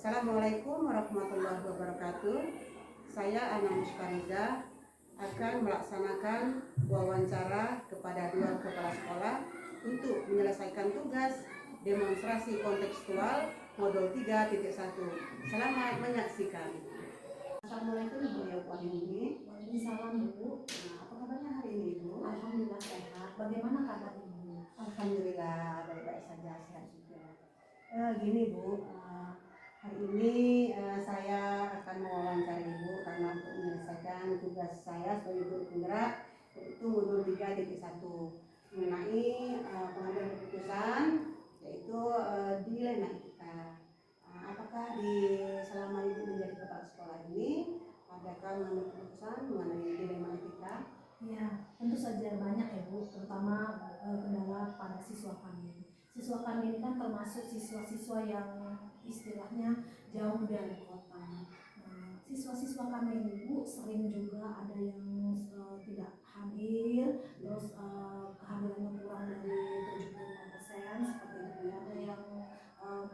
Assalamualaikum warahmatullahi wabarakatuh. Saya Ana Muspariza akan melaksanakan wawancara kepada dua kepala sekolah untuk menyelesaikan tugas demonstrasi kontekstual modul 3.1. Selamat menyaksikan. Assalamualaikum Ibu Yauwahini. Waalaikumsalam Bu. Apa kabarnya hari ini Ibu? Alhamdulillah sehat. Bagaimana kabar Ibu? Alhamdulillah baik-baik saja, sehat juga. Gini Bu, hari ini saya akan mewawancara Ibu karena untuk menyelesaikan tugas saya sebagai guru penggerak yaitu modul 3.1 mengenai pengambilan keputusan yaitu dilema etika. Apakah selama Ibu menjadi kepala sekolah ini adakah mengambil keputusan mengenai dilema etika? Ya, tentu saja banyak ya Bu, terutama kendala pada siswa kami. Siswa kami ini kan termasuk siswa-siswa yang istilahnya jauh dari kota. Siswa-siswa kami ini Bu sering juga ada yang tidak hadir, terus kehadirannya kurang dari 75% seperti itu ya. Ada yang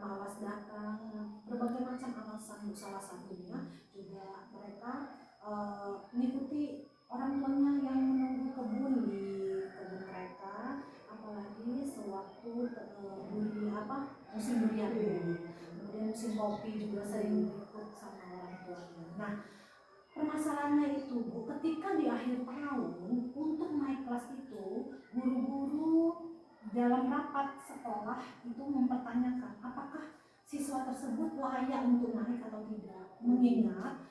malas datang, berbagai macam alasan Bu. Salah satunya juga mereka mengikuti orang tuanya yang menunggu kebun di kebun mereka, apalagi sewaktu musim durian, kemudian musim kopi juga sering ikut sama orang tuanya. Nah, permasalahannya itu Bu, ketika di akhir tahun untuk naik kelas itu, guru-guru dalam rapat sekolah itu mempertanyakan apakah siswa tersebut layak untuk naik atau tidak, mengingat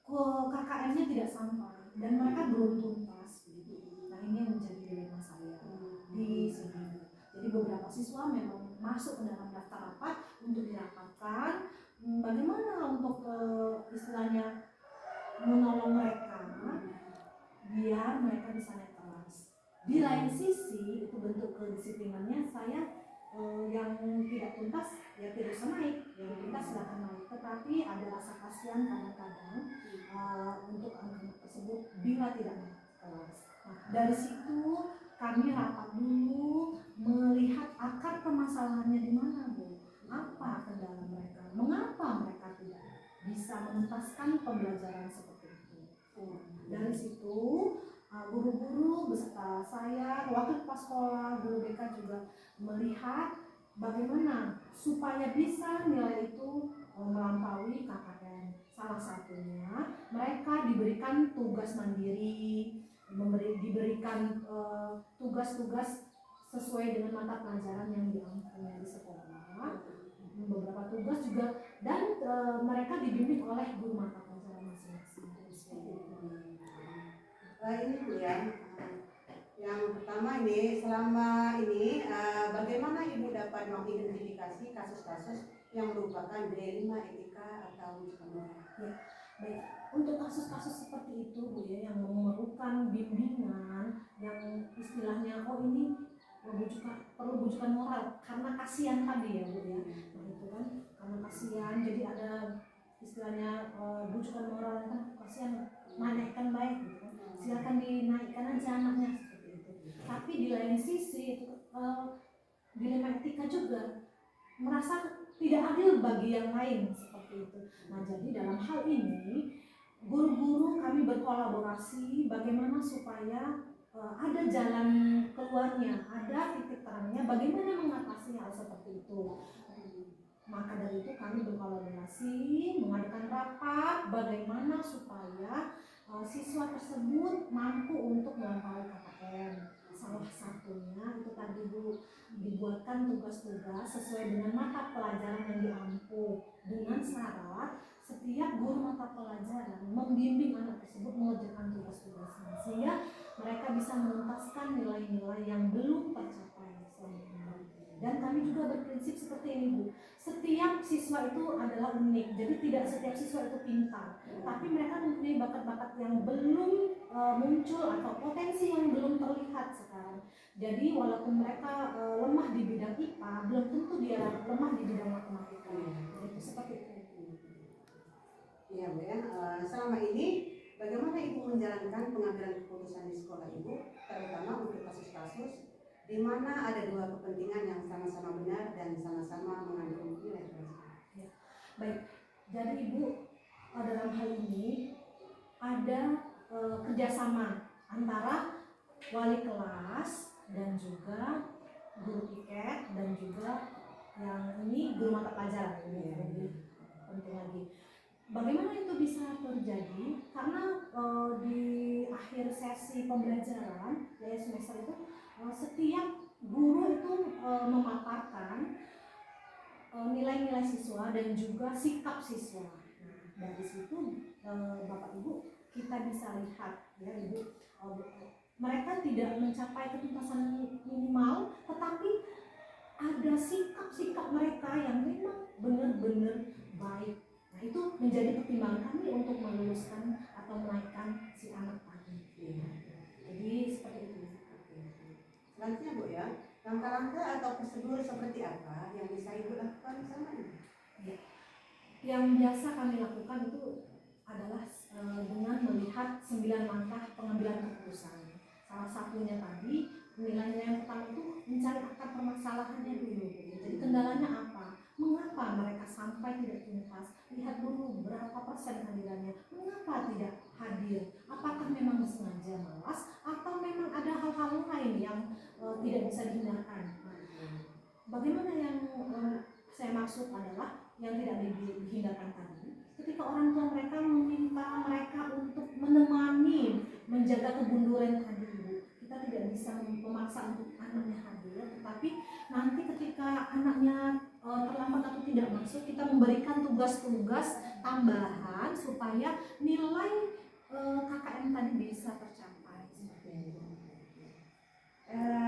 KKN-nya tidak sampai dan mereka belum tuntas gitu. Nah, ini yang menjadi dilema saya di sini. Jadi beberapa siswa memang masuk ke dalam daftar rapat untuk dirapatkan bagaimana untuk istilahnya menolong mereka biar mereka bisa naik kelas. Di lain sisi itu bentuk kedisiplinannya saya yang tidak tuntas ya tidak usah naik, yang tuntas silakan naik. Tetapi ada rasa kasihan kadang-kadang untuk anak-anak tersebut bila tidak naik kelas. Nah, dari situ kami rapat dulu melihat akar permasalahannya di mana Bu. Apa kendala mereka? Mengapa mereka tidak bisa menuntaskan pembelajaran seperti itu? Dari situ guru-guru beserta saya, wakil kepala sekolah, guru BK juga melihat bagaimana supaya bisa nilai itu melampaui KKN. Salah satunya mereka diberikan tugas mandiri, diberikan tugas-tugas sesuai dengan mata pelajaran yang diampunya di sekolah, beberapa tugas juga, dan mereka dibimbing oleh guru mata pelajaran masing-masing. Ini Bu ya, yang pertama ini selama ini bagaimana Ibu dapat mengidentifikasi kasus-kasus yang merupakan dilema etika atau moral? Ya, baik. Untuk kasus-kasus seperti itu Bu ya, yang memerlukan bimbingan, yang istilahnya ini perlu bujukan moral karena kasihan tadi ya Bu ya. Nah itu kan karena kasihan, jadi ada istilahnya bujukan moral kan kasihan, naikkan baik gitu kan. Silakan dinaikkan aja anaknya seperti itu. Tapi di lain sisi itu dilema etika juga merasa tidak adil bagi yang lain seperti itu. Nah, jadi dalam hal ini guru-guru kami berkolaborasi bagaimana supaya ada jalan keluarnya, ada titik terangnya bagaimana mengatasi hal seperti itu. Maka dari itu kami berkolaborasi, mengadakan rapat bagaimana supaya siswa tersebut mampu untuk melampaui KKN. Salah satunya itu tadi Bu, dibuatkan tugas-tugas sesuai dengan mata pelajaran yang diampu, dengan syarat setiap guru mata pelajaran membimbing anak tersebut mengerjakan tugas-tugasnya sehingga mereka bisa menuntaskan nilai-nilai yang belum tercapai selama ini. Dan kami juga berprinsip seperti ini Bu, setiap siswa itu adalah unik, jadi tidak setiap siswa itu pintar, tapi mereka mempunyai bakat-bakat yang belum muncul atau potensi yang belum terlihat sekarang. Jadi walaupun mereka lemah di bidang IPA, belum tentu dia lemah di bidang matematika. Itu seperti itu. Iya Bu ya, selama ini bagaimana Ibu menjalankan pengambilan keputusan di sekolah Ibu, terutama untuk kasus-kasus di mana ada dua kepentingan yang sama-sama benar dan sama-sama mengandung nilai kebajikan? Ya, baik. Jadi Ibu, dalam hal ini ada kerjasama antara wali kelas dan juga guru piket dan juga yang ini guru mata pelajaran. Ini lebih penting lagi. Bagaimana itu bisa terjadi? Karena di akhir sesi pembelajaran dari semester itu setiap guru itu memaparkan nilai-nilai siswa dan juga sikap siswa. Nah, dari situ Bapak Ibu kita bisa lihat ya Ibu, mereka tidak mencapai ketuntasan minimal, tetapi ada sikap-sikap mereka yang memang benar-benar baik. Nah, itu menjadi pertimbangan kami untuk meluluskan atau menaikkan si anak tadi. Jadi seperti itu. Selanjutnya Bu ya, langkah-langkah atau prosedur seperti apa yang bisa Ibu lakukan sama ini? Ya. Yang biasa kami lakukan itu adalah dengan melihat 9 langkah pengambilan keputusan. Salah satunya tadi, nilai yang pertama itu mencari akar permasalahannya dulu. Jadi kendalanya apa? Mengapa mereka sampai tidak tuntas? Lihat dulu berapa persen kehadirannya. Mengapa tidak hadir? Apakah memang sengaja malas atau memang ada hal-hal lain yang tidak bisa dihindarkan? Bagaimana yang saya maksud adalah yang tidak dihindarkan tadi, ketika orang tua mereka meminta mereka untuk menemani menjaga kemunduran tadi, kita tidak bisa memaksa untuk anaknya hadir, tetapi nanti ketika anaknya terlambat atau tidak masuk, kita memberikan tugas-tugas tambahan supaya nilai KKM tadi bisa tercapai seperti itu.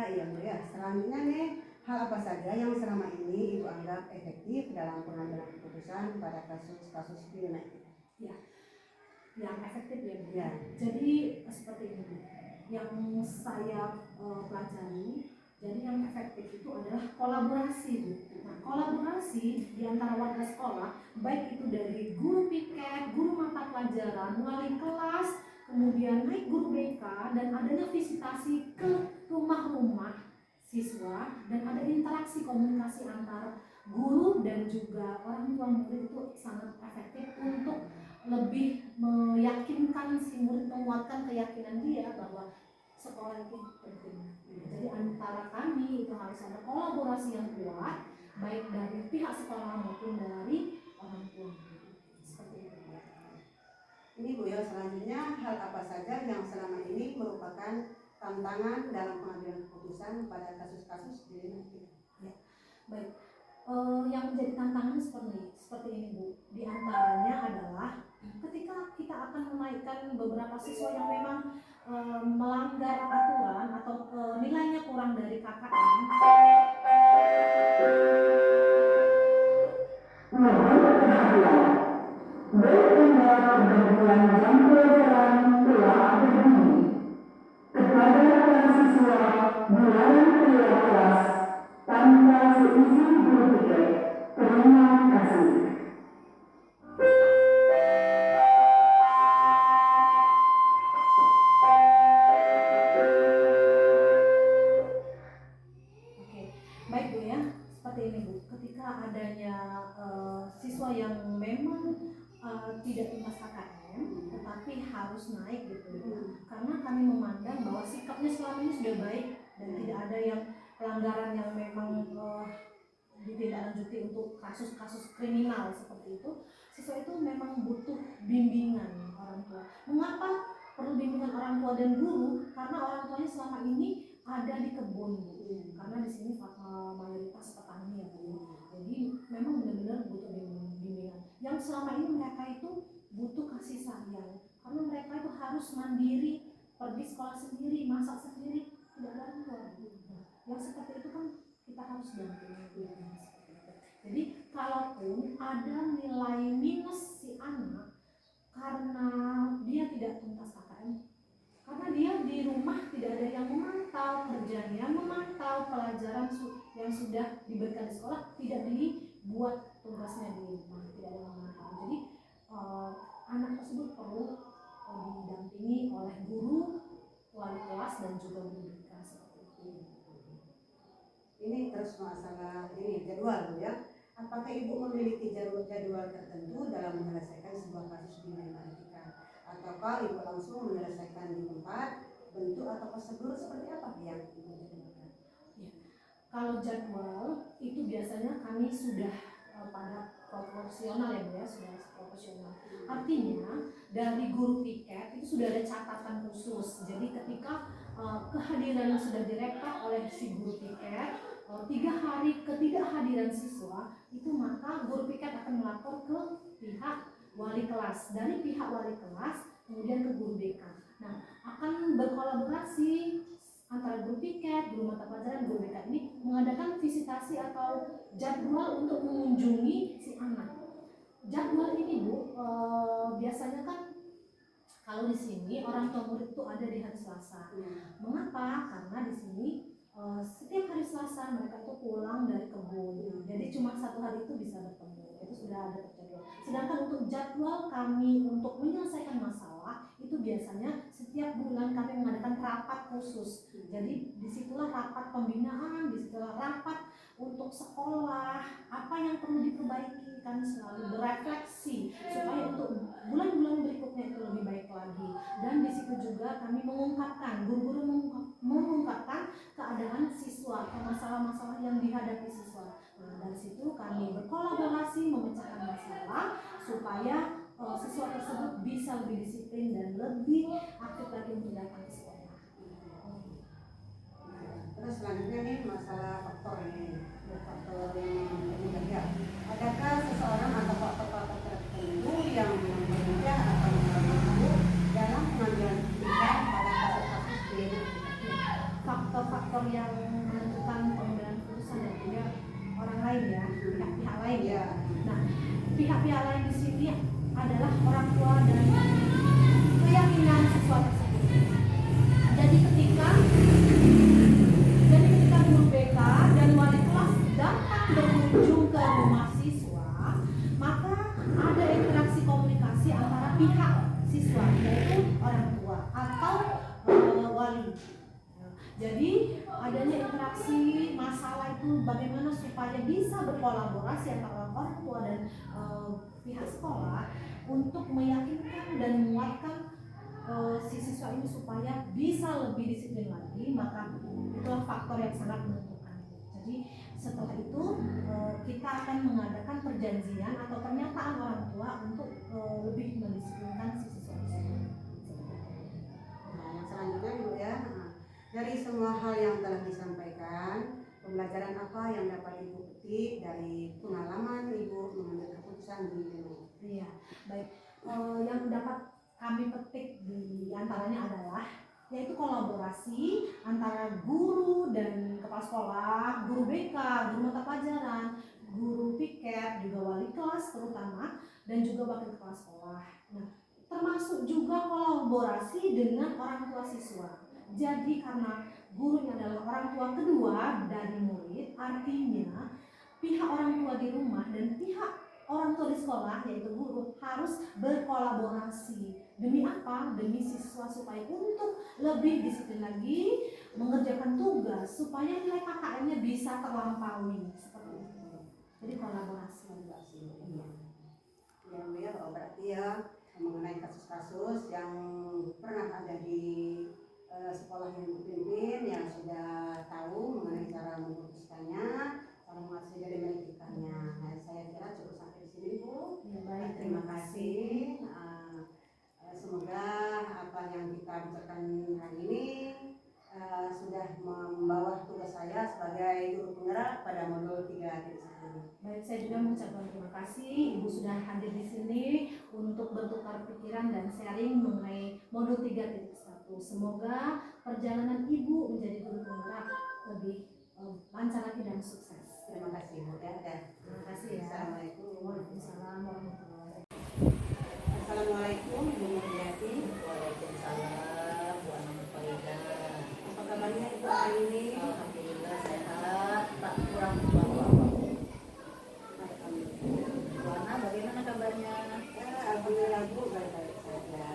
Iya Bu ya, selanjutnya nih, hal apa saja yang selama ini Ibu anggap efektif dalam pengambilan keputusan pada kasus-kasus pidana itu? Ya, yang efektif ya Bu. Ya. Jadi seperti ini Bu, yang saya pelajari, jadi yang efektif itu adalah kolaborasi Bu. Nah, kolaborasi di antara warga sekolah, baik itu dari guru piket, guru mata pelajaran, wali kelas, kemudian naik guru BK, dan adanya visitasi ke rumah-rumah siswa, dan ada interaksi komunikasi antara guru dan juga orang tua murid itu sangat efektif untuk lebih meyakinkan si murid, menguatkan keyakinan dia bahwa sekolah itu penting. Jadi antara kami itu harus ada kolaborasi yang kuat, baik dari pihak sekolah maupun dari orang tua. Seperti itu. Ini Bu ya, selanjutnya hal apa saja yang selama ini merupakan tantangan dalam pengambilan keputusan pada kasus-kasus di ya, baik. Yang menjadi tantangan seperti ini Bu. Di antaranya adalah ketika kita akan menaikkan beberapa siswa yang memang melanggar aturan atau nilainya kurang dari KKM. Berkenaan jam pelajaran telah berbunyi. Kepada para siswa dilarang keluar kelas tanpa seizin guru piket. Terima kasih. Oke, baik Bu ya. Seperti ini Bu. Ketika adanya siswa yang memang tidak tuntas KKM, tetapi harus naik gitu ya. Karena kami memandang bahwa sikapnya selama ini sudah baik dan tidak ada yang pelanggaran yang memang ditindaklanjuti untuk kasus-kasus kriminal seperti itu. Siswa itu memang butuh bimbingan orang tua. Mengapa perlu bimbingan orang tua dan guru? Karena orang tuanya selama ini ada di kebun Bu. Karena di sini mayoritas petani ya Bu. Jadi memang benar-benar butuh bimbingan. Yang selama ini mereka itu butuh kasih sayang. Karena mereka itu harus mandiri, pergi sekolah sendiri, masak sendiri, tidak ada orang tua. Yang seperti itu kan kita harus dampingi. Jadi kalaupun ada nilai minus si anak karena dia tidak tuntas KKM, karena dia di rumah tidak ada yang memantau kerjanya, memantau pelajaran yang sudah diberikan di sekolah, tidak dibuat tugasnya di rumah, tidak ada yang memantau. Jadi anak tersebut perlu didampingi oleh guru, wali kelas dan juga guru BK seperti itu. Ini terus masalah ini jadwal Bu ya. Apakah Ibu memiliki jadwal tertentu dalam dalam menyelesaikan sebuah kasus di lain etika, ataukah Ibu langsung menyelesaikan di tempat, bentuk atau prosedur seperti apa yang Ibu jadikan? Kalau jadwal itu biasanya kami sudah pada proporsional ya Bu ya, sudah proporsional. Artinya dari guru piket itu sudah ada catatan khusus. Jadi ketika kehadiran yang sudah direkap oleh si guru piket, 3 hari ketidakhadiran siswa itu, maka guru piket akan melapor ke pihak wali kelas. Dari pihak wali kelas kemudian ke guru BK. Nah, akan berkolaborasi antara guru piket, guru mata pelajaran, guru BK ini mengadakan visitasi atau jadwal untuk mengunjungi si anak. Jadwal ini Bu, biasanya kan kalau di sini orang tua murid itu ada di hari Selasa. Mengapa? Karena di sini setiap hari Selasa mereka itu pulang dari kebun. Jadi cuma 1 hari itu bisa bertemu. Itu sudah ada terjadwal. Sedangkan untuk jadwal kami untuk menyelesaikan masalah itu biasanya setiap bulan kami mengadakan rapat khusus. Jadi disitulah rapat pembinaan, disitulah rapat untuk sekolah, apa yang perlu diperbaiki. Kami selalu berefleksi supaya untuk bulan-bulan berikutnya itu lebih baik lagi. Dan di situ juga kami mengungkapkan, guru-guru mengungkapkan keadaan siswa atau masalah-masalah yang dihadapi siswa. Nah, dari situ kami berkolaborasi memecahkan masalah supaya siswa tersebut bisa lebih disiplin dan lebih aktif lagi untuk datang ke sekolah. Terus selanjutnya nih masalah faktor ini, faktor yang berbeda. Adakah seseorang atau faktor-faktor tertentu yang berbeda atau membantu dalam pengambilan keputusan pada kasus-kasus di Faktor-faktor yang menentukan pengambilan keputusan dan juga orang lain ya, pihak-pihak lain ya. Nah, pihak-pihak lain di sini adalah orang tua dan keyakinan siswa tersebut. Jadi ketika guru BK dan wali kelas datang berkunjung ke rumah siswa, maka ada interaksi komunikasi antara pihak siswa, yaitu orang tua atau wali. Jadi adanya interaksi masalah itu bagaimana supaya bisa berkolaborasi antara orang tua dan pihak sekolah untuk meyakinkan dan menguatkan si siswa ini supaya bisa lebih disiplin lagi, maka itulah faktor yang sangat menentukan. Jadi setelah itu kita akan mengadakan perjanjian atau pernyataan orang tua untuk lebih mendisiplinkan si siswa tersebut. Nah, selanjutnya Ibu ya, dari semua hal yang telah disampaikan, pembelajaran apa yang dapat Ibu petik dari pengalaman Ibu mengambil keputusan di ini? Iya, baik. Yang dapat kami petik di antaranya adalah yaitu kolaborasi antara guru dan kepala sekolah, guru BK, guru mata pelajaran, guru piket, juga wali kelas terutama, dan juga wakil kepala sekolah. Nah, termasuk juga kolaborasi dengan orang tua siswa. Jadi karena gurunya adalah orang tua kedua dari murid, artinya pihak orang tua di rumah dan pihak orang tua di sekolah yaitu guru harus berkolaborasi. Demi apa? Demi siswa supaya untuk lebih disiplin lagi mengerjakan tugas supaya nilai KKM-nya bisa terlampaui seperti itu. Jadi kolaborasi. Iya. Ya Bu ya, berarti ya mengenai kasus-kasus yang pernah ada di sekolah yang Ibu pimpin, yang sudah tahu mengenai cara memutuskannya, cara mengatasi dan menghentikannya. Nah, saya kira cukup sampai di sini Bu. Ya, baik, Terima kasih. Semoga apa yang kita bicarakan hari ini sudah membawa tugas saya sebagai guru penggerak pada modul 3.1. Baik, saya juga mengucapkan terima kasih Ibu sudah hadir di sini untuk bertukar pikiran dan sharing mengenai modul 3.1. Semoga perjalanan Ibu menjadi guru penggerak lebih lancar lagi dan sukses. Terima kasih Bu ya. Terima kasih ya. Assalamualaikum. Waalaikumsalam warahmatullahi wabarakatuh. Assalamualaikum Bu Mulyati. Waalaikumsalam Bu Anamfaidah. Apa kabarnya Ibu hari ini? Alhamdulillah sehat, tak kurang apa-apa. Bu Ana bagaimana kabarnya? Alhamdulillah Bu, baik-baik saja.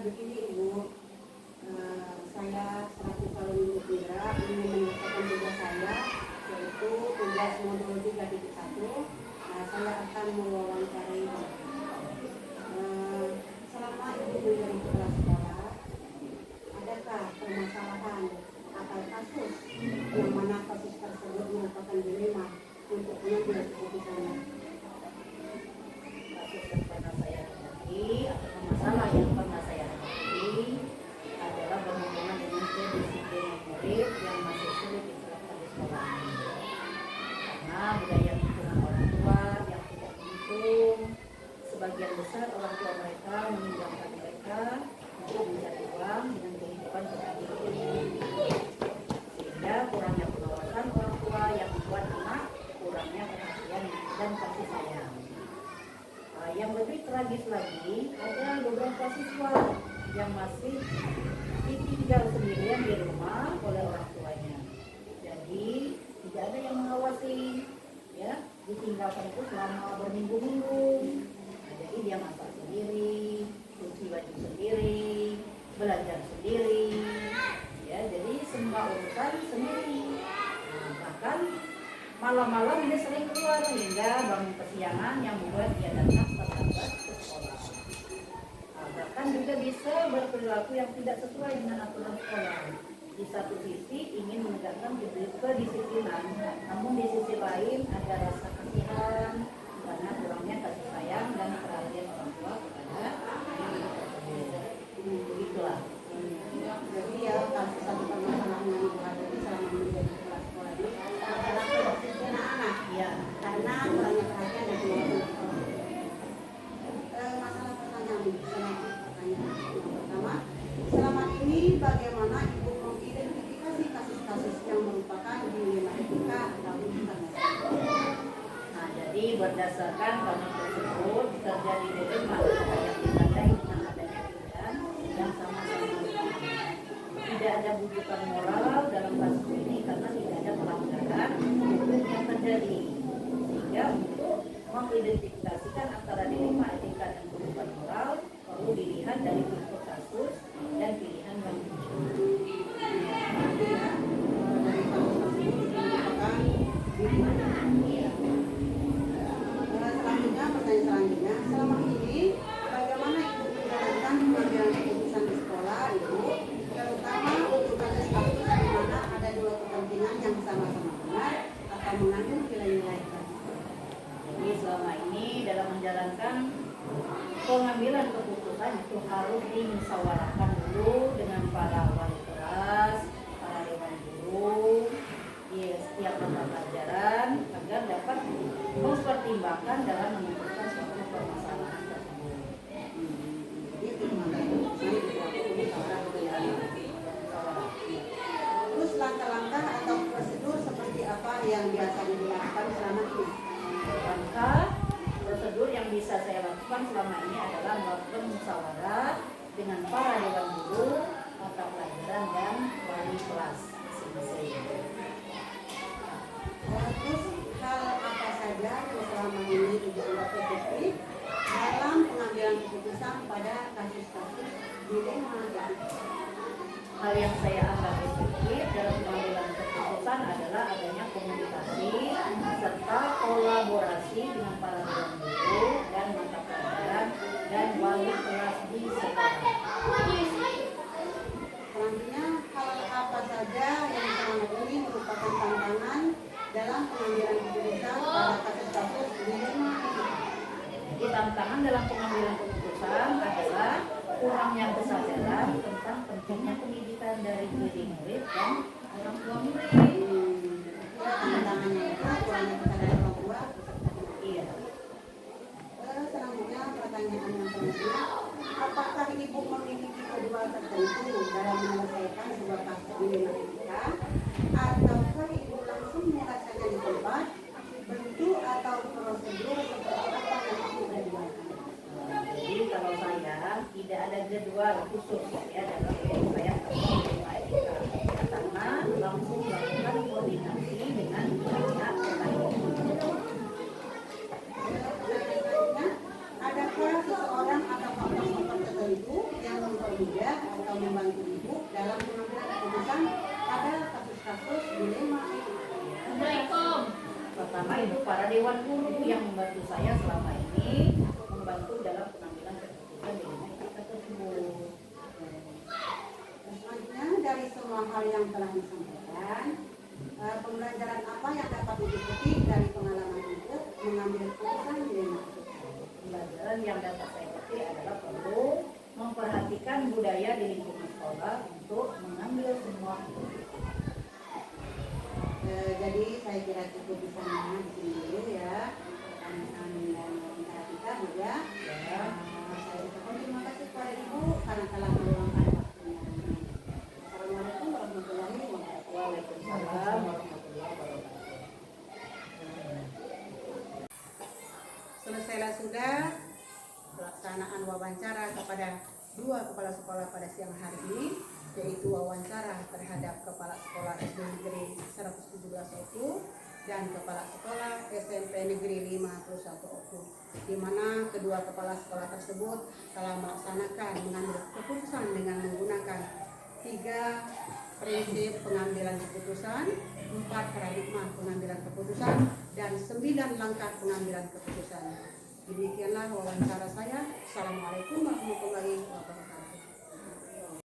Begini Ibu, saya selaku calon guru penggerak ingin menyelesaikan tugas saya, yaitu tugas modul 3.1 sana. Kasus yang pernah saya hadapi atau masalah yang pernah saya hadapi adalah berhubungan dengan kedisiplinan murid yang masih sulit diterapkan di sekolah ini. Karena budaya lingkungan orang tua yang tidak mendukung, sebagian besar orang tua mereka meninggalkan mereka untuk mencari uang dengan kehidupan sehari-hari. Sehingga kurangnya pengawasan orang tua yang membuat anak kurangnya perhatian dan kasih sayang. Yang lebih tragis lagi, ada beberapa siswa yang masih ditinggal sendirian di rumah oleh orang tuanya. Jadi tidak ada yang mengawasi, ya, ditinggalkan itu selama berminggu-minggu. Nah, jadi dia masak sendiri, cuci baju sendiri, belajar sendiri, ya, jadi semua urusan sendiri. Nah, bahkan malam-malam dia sering keluar hingga bangun kesiangan yang membuat dia datang terlambat ke sekolah. Bahkan juga bisa berperilaku yang tidak sesuai dengan aturan sekolah. Di satu sisi ingin menegakkan kedisiplinan, namun di sisi lain ada rasa kasihan karena kurangnya kasih sayang dan perhatian orang tua kepada diri tersebut. Begitulah. Jadi ya kasus satu permasalahan yang dihadapi selama menjadi kepala sekolah ini adalah kedisiplinan anak. Ya, Karena kurangnya perhatian dan pengawasan sekolah. Masalah pertanyaan yang pertama, selama ini bagaimana Ibu mengidentifikasi kasus-kasus yang merupakan dilematika atau bukan? nah jadi berdasarkan kasus tersebut terjadi dilema yang ditandai dengan adanya pilihan yang sama-sama tidak ada bujukan moral dalam kasus ini karena tidak ada pelanggaran hukum yang terjadi, sehingga untuk mengidentifikasikan antara dilema etika dan bujukan moral perlu dilihat dari bentuk kasus dan pilihan yang muncul. Selanjutnya, pertanyaan selanjutnya, selama ini bagaimana Ibu menjalankan pengambilan keputusan di sekolah Ibu, terutama untuk kasus-kasus di mana ada dua kepentingan yang sama-sama benar atau mengandung nilai-nilai tertentu. Jadi selama ini dalam menjalankan pengambilan keputusan itu harus dimusyawarahkan dulu dengan para wali kelas, para dewan guru, di setiap mata pelajaran agar dapat mempertimbangkan dalam memutuskan suatu permasalahan tersebut. Jadi mengambil keputusan itu aku musyawarah Musyawarah. Terus langkah-langkah atau prosedur seperti apa yang biasa dilakukan selama ini? Langkah prosedur yang bisa saya lakukan selama ini adalah melakukan musyawarah dengan para dewan guru, mata pelajaran dan wali kelas masing-masing. Terus hal apa saja yang selama ini Ibu anggap efektif dalam pengambilan keputusan pada kasus-kasus dilema itu? Hal yang saya anggap efektif dalam pengambilan keputusan adalah adanya komunikasi serta kolaborasi dengan para dewan guru dan mata pelajaran dan wali kelas di sekolah. Selanjutnya, hal apa saja yang selama ini merupakan tantangan dalam pengambilan keputusan pada kasus-kasus dilema itu? Jadi tantangan dalam pengambilan keputusan adalah kurangnya kesadaran tentang pentingnya pendidikan dari diri murid dan orang tua murid. Tantangannya itu kurangnya kesadaran orang tua beserta anak. Iya. Selanjutnya pertanyaan yang selanjutnya, apakah Ibu memiliki jadwal tertentu dalam menyelesaikan sebuah kasus dilema etika, ataukah Ibu langsung melaksanakannya di tempat, bentuk atau prosedur seperti apa yang sudah dilakukan? Jadi kalau saya tidak ada jadwal khusus ya dalam hidup saya tentang etika, karena langsung melakukan koordinasi dengan pihak terkait. Selanjutnya, adakah seseorang atau faktor-faktor tertentu yang mempermudah atau membantu Ibu dalam mengambil keputusan pada kasus-kasus dilema etika? Assalamualaikum. Pertama itu para dewan guru yang membantu saya selama ini membantu dalam pengambilan keputusan dilema etika tersebut. Selanjutnya, dari semua hal yang telah disampaikan, pembelajaran apa yang dapat diikuti dari pengalaman Ibu mengambil keputusan di lingkungan kita. Pembelajaran yang dapat saya petik adalah perlu memperhatikan budaya di lingkungan sekolah untuk mengambil semua keputusan. Jadi saya kira cukup di sana di sini dulu ya. Kami dan wawancara kita Bu ya. Saya ucapkan terima kasih kepada Ibu karena telah meluangkan waktunya. Assalamualaikum warahmatullahi wabarakatuh. Waalaikumsalam warahmatullahi wabarakatuh. Selesailah sudah pelaksanaan wawancara kepada 2 kepala sekolah pada siang hari ini, yaitu wawancara terhadap Kepala Sekolah SD Negeri 117 Oku dan Kepala Sekolah SMP Negeri 51 Oku, di mana kedua kepala sekolah tersebut telah melaksanakan mengambil keputusan dengan menggunakan 3 prinsip pengambilan keputusan, 4 paradigma pengambilan keputusan, dan 9 langkah pengambilan keputusan. Demikianlah wawancara saya. Assalamualaikum warahmatullahi wabarakatuh.